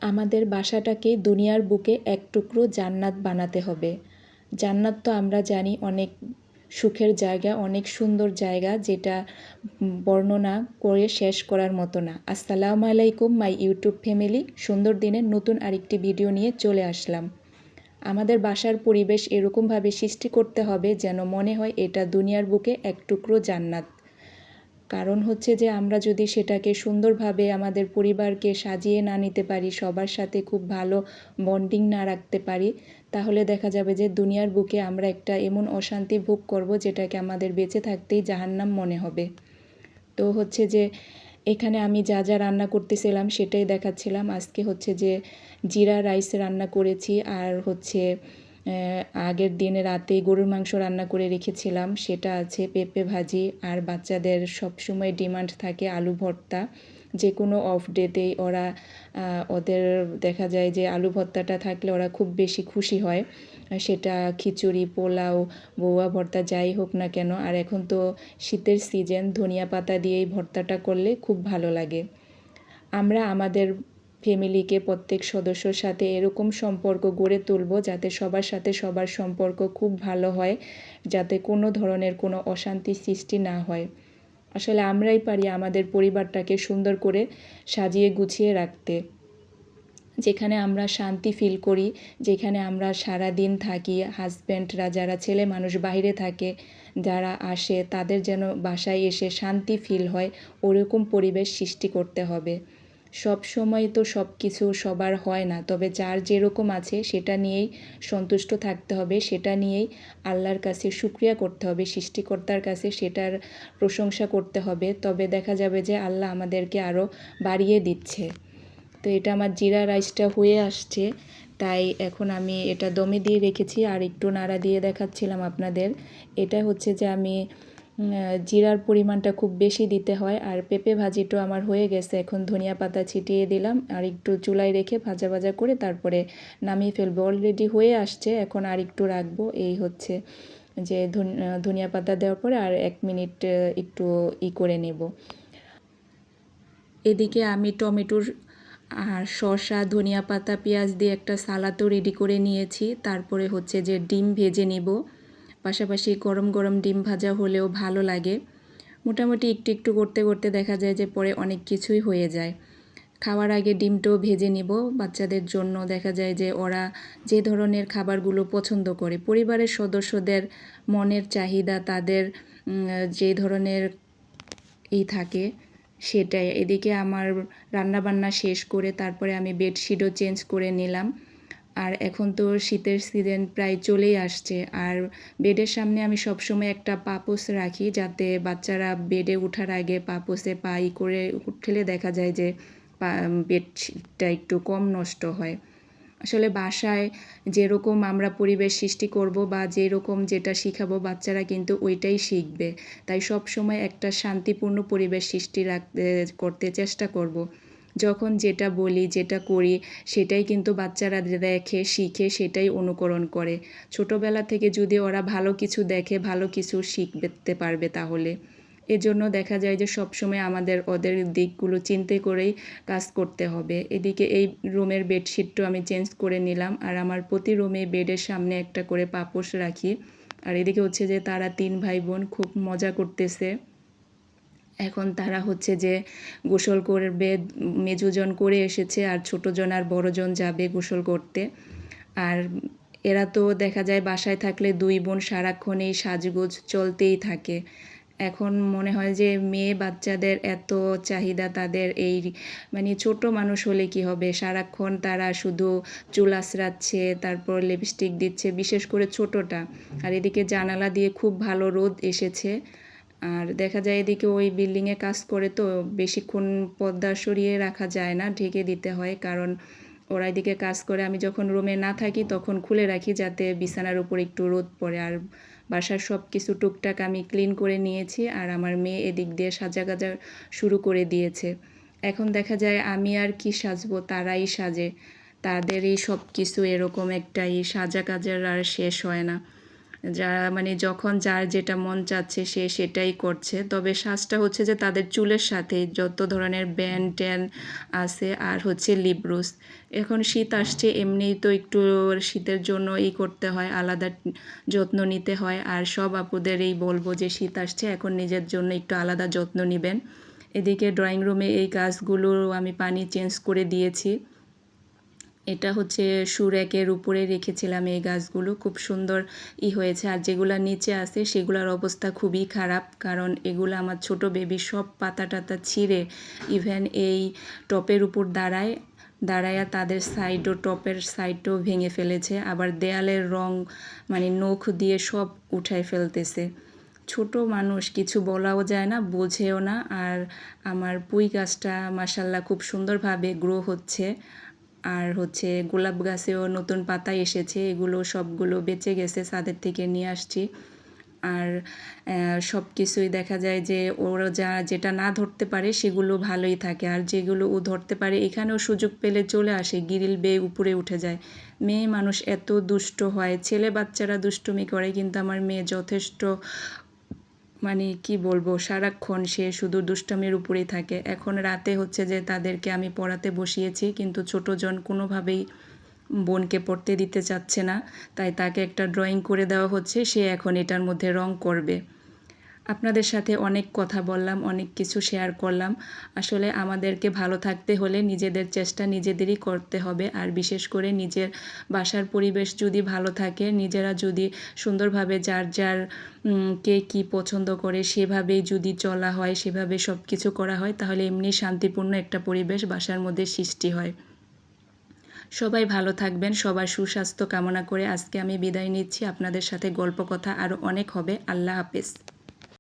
আমাদের বাসাটাকে দুনিয়ার বুকে এক টুকরো জান্নাত বানাতে হবে। জান্নাত তো আমরা জানি অনেক সুখের জায়গা, অনেক সুন্দর জায়গা, যেটা বর্ণনা করে শেষ করার মতো না। আসসালামু আলাইকুম মাই ইউটিউব ফ্যামিলি, সুন্দর দিনের নতুন আরেকটি ভিডিও নিয়ে চলে আসলাম। আমাদের বাসার পরিবেশ এরকমভাবে সৃষ্টি করতে হবে যেন মনে হয় এটা দুনিয়ার বুকে এক টুকরো জান্নাত। কারণ হচ্ছে যে আমরা যদি সেটাকে সুন্দরভাবে আমাদের পরিবারকে সাজিয়ে না নিতে পারি, সবার সাথে খুব ভালো বন্ডিং না রাখতে পারি, তাহলে দেখা যাবে যে দুনিয়ার বুকে আমরা একটা এমন অশান্তি ভোগ করব যেটাকে আমাদের বেঁচে থাকতেই জাহান্নাম মনে হবে। তো হচ্ছে যে এখানে আমি যা যা রান্না করতেছিলাম সেটাই দেখাচ্ছিলাম। আজকে হচ্ছে যে জিরা রাইস রান্না করেছি, আর হচ্ছে আগের দিনে রাতে গরুর মাংস রান্না করে রেখেছিলাম, সেটা আছে, পেঁপে ভাজি, আর বাচ্চাদের সবসময় ডিমান্ড থাকে আলু ভর্তা। যে কোনো অফ ডেতেই ওরা ওদের দেখা যায় যে আলু ভর্তাটা থাকলে ওরা খুব বেশি খুশি হয়। সেটা খিচুড়ি, পোলাও, বউয়া ভর্তা যাই হোক না কেন। আর এখন তো শীতের সিজন, ধনিয়া পাতা দিয়েই ভর্তাটা করলে খুব ভালো লাগে। আমরা আমাদের ফ্যামিলিকে প্রত্যেক সদস্যর সাথে এরকম সম্পর্ক গড়ে তুলব যাতে সবার সাথে সবার সম্পর্ক খুব ভালো হয়, যাতে কোনো ধরনের কোনো অশান্তি সৃষ্টি না হয়। আসলে আমরাই পারি আমাদের পরিবারটাকে সুন্দর করে সাজিয়ে গুছিয়ে রাখতে, যেখানে আমরা শান্তি ফিল করি, যেখানে আমরা সারা দিন থাকি। হাজব্যান্ডরা, যারা ছেলে মানুষ বাইরে থাকে, যারা আসে, তাদের যেন বাসায় এসে শান্তি ফিল হয়, ওরকম পরিবেশ সৃষ্টি করতে হবে। সব সময় তো সব কিছু সবার হয় না, তবে যার যেরকম আছে সেটা নিয়েই সন্তুষ্ট থাকতে হবে, সেটা নিয়েই আল্লাহর কাছে শুকরিয়া করতে হবে, সৃষ্টিকর্তার কাছে সেটার প্রশংসা করতে হবে। তবে দেখা যাবে যে আল্লাহ আমাদেরকে আরও বাড়িয়ে দিচ্ছে। তো এটা আমার জিরা রাইসটা হয়ে আসছে, তাই এখন আমি এটা দমে দিয়ে রেখেছি, আর একটু নাড়া দিয়ে দেখাচ্ছিলাম আপনাদের। এটা হচ্ছে যে আমি জিরার পরিমাণটা খুব বেশি দিতে হয়। আর পেঁপে ভাজিটাও আমার হয়ে গেছে, এখন ধনিয়া পাতা ছিটিয়ে দিলাম, আর একটু চুলায় রেখে ভাজা ভাজা করে তারপরে নামিয়ে ফেলবো। অলরেডি হয়ে আসছে, এখন আর একটু রাখবো। এই হচ্ছে যে ধনিয়া পাতা দেওয়ার পরে আর 1 মিনিট একটু করে নেব। এদিকে আমি টমেটোর আর শসা, ধনিয়া পাতা, পেঁয়াজ দিয়ে একটা সালাদও রেডি করে নিয়েছি। তারপরে হচ্ছে যে ডিম ভেজে নিব, পাশাপাশি গরম গরম ডিম ভাজা হলেও ভালো লাগে। মোটামুটি একটু একটু করতে করতে দেখা যায় যে পরে অনেক কিছুই হয়ে যায়। খাওয়ার আগে ডিমটাও ভেজে নিব বাচ্চাদের জন্য। দেখা যায় যে ওরা যে ধরনের খাবারগুলো পছন্দ করে, পরিবারের সদস্যদের মনের চাহিদা, তাদের যে ধরনের থাকে সেটাই। এদিকে আমার রান্নাবান্না শেষ করে তারপরে আমি বেডশিটও চেঞ্জ করে নিলাম। আর এখন তো শীতের সিজন প্রায় চলেই আসছে, আর বেডের সামনে আমি সবসময় একটা পাপোশ রাখি, যাতে বাচ্চারা বেডে ওঠার আগে পাপোশে পা করে উঠলে দেখা যায় যে বেডশিটটা একটু কম নষ্ট হয়। আসলে বাসায় যেরকম আমরা পরিবেশ সৃষ্টি করব বা যেরকম যেটা শিখাবো, বাচ্চারা কিন্তু ওইটাই শিখবে। তাই সব সময় একটা শান্তিপূর্ণ পরিবেশ সৃষ্টি করতে চেষ্টা করব। যখন যেটা বলি, যেটা করি, সেটাই কিন্তু বাচ্চারা দেখে, শিখে, সেটাই অনুকরণ করে। ছোটোবেলা থেকে যদি ওরা ভালো কিছু দেখে, ভালো কিছু শিখতে পারবে তাহলে। এজন্য দেখা যায় যে সবসময় আমাদের ওদের দিকগুলো চিন্তা করেই কাজ করতে হবে। এদিকে এই রুমের বেডশিটটাও আমি চেঞ্জ করে নিলাম, আর আমার প্রতি রুমে বেডের সামনে একটা করে পাপোশ রাখি। আর এদিকে হচ্ছে যে তারা 3 ভাই বোন খুব মজা করতেছে। এখন তারা হচ্ছে যে গোসল করবে, মেজোজন করে এসেছে, আর ছোটোজন আর বড়জন যাবে গোসল করতে। আর এরা তো দেখা যায় বাসায় থাকলে 2 বোন সারাক্ষণ এই সাজগোজ চলতেই থাকে। এখন মনে হয় যে মেয়ে বাচ্চাদের এত চাহিদা, তাদের এই মানে ছোট মানুষ হলে কি হবে, সারাক্ষণ তারা শুধু চুল আঁচড়াচ্ছে, তারপর লিপস্টিক দিচ্ছে, বিশেষ করে ছোটটা। আর এদিকে জানালা দিয়ে খুব ভালো রোদ এসেছে। আর দেখা যায় এদিকে ওই বিল্ডিংয়ে কাজ করে তো বেশিক্ষণ পর্দা সরিয়ে রাখা যায় না, ঢেকে দিতে হয়, কারণ ওরা এদিকে কাজ করে। আমি যখন রুমে না থাকি তখন খুলে রাখি, যাতে বিছানার উপর একটু রোদ পড়ে। আর বাসার সব কিছু টুকটাক আমি ক্লিন করে নিয়েছি, আর আমার মেয়ে এদিক দিয়ে সাজাগাজা শুরু করে দিয়েছে। এখন দেখা যায় আমি আর কি সাজবো, তারাই সাজে। তাদের এই সব কিছু এরকম একটা সাজা কাজের আর শেষ হয় না। যারা মানে যখন যার যেটা মন চাচ্ছে সে সেটাই করছে। তবে সাজটা হচ্ছে যে তাদের চুলের সাথে যত ধরনের ব্যান্ড ট্যান আছে আর হচ্ছে লিপগ্লোস। এখন শীত আসছে, এমনিই তো একটু শীতের জন্য করতে হয়, আলাদা যত্ন নিতে হয়। আর সব আপুদেরই বলবো যে শীত আসছে, এখন নিজের জন্য একটু আলাদা যত্ন নিবেন। এদিকে ড্রয়িং রুমে এই গাছগুলো আমি পানি চেঞ্জ করে দিয়েছি। এটা হচ্ছে সুরেকের উপরে রেখেছিলাম এই গাছগুলো, খুব সুন্দর হয়েছে। আর যেগুলা নিচে আছে সেগুলোর অবস্থা খুবই খারাপ, কারণ এগুলো আমার ছোট বেবি সব পাতা টাতা ছিঁড়ে ইভেন এই টপের উপর দাঁড়ায়া তাদের সাইডও, টপের সাইডও ভেঙে ফেলেছে। আবার দেয়ালের রং মানে নখ দিয়ে সব উঠায় ফেলতেছে। ছোট মানুষ, কিছু বলাও যায় না, বোঝেও না। আর আমার পুঁই গাছটা মাশাল্লাহ খুব সুন্দরভাবে গ্রো হচ্ছে। আর হচ্ছে গোলাপ গাছেও নতুন পাতা এসেছে, এগুলো সবগুলো বেঁচে গেছে, ছাদের থেকে নিয়ে আসছি। আর সব কিছুই দেখা যায় যে ওরা যেটা না ধরতে পারে সেগুলো ভালোই থাকে, আর যেগুলো ও ধরতে পারে এখানেও সুযোগ পেলে চলে আসে, গ্রিল বেয়ে উপরে উঠে যায়। মেয়ে মানুষ এত দুষ্ট হয়, ছেলে বাচ্চারা দুষ্টুমি করে, কিন্তু আমার মেয়ে যথেষ্ট মানে কি বলবো, সারাক্ষণ সে শুধু দুষ্টামির উপরেই থাকে। এখন রাতে হচ্ছে যে তাদেরকে আমি পড়াতে বসিয়েছি, কিন্তু ছোটোজন কোনোভাবেই বোনকে পড়তে দিতে চাচ্ছে না, তাই তাকে একটা ড্রয়িং করে দেওয়া হচ্ছে, সে এখন এটার মধ্যে রং করবে। আপনাদের সাথে অনেক কথা বললাম, অনেক কিছু শেয়ার করলাম। আসলে আমাদেরকে ভালো থাকতে হলে নিজেদের চেষ্টা নিজেদেরই করতে হবে। আর বিশেষ করে নিজের বাসার পরিবেশ যদি ভালো থাকে, নিজেরা যদি সুন্দরভাবে যার যার কে কী পছন্দ করে সেভাবেই যদি চলা হয়, সেভাবে সব কিছু করা হয়, তাহলে এমনি শান্তিপূর্ণ একটা পরিবেশ বাসার মধ্যে সৃষ্টি হয়। সবাই ভালো থাকবেন, সবার সুস্বাস্থ্য কামনা করে আজকে আমি বিদায় নিচ্ছি। আপনাদের সাথে গল্প কথা আরও অনেক হবে। আল্লাহ হাফেজ।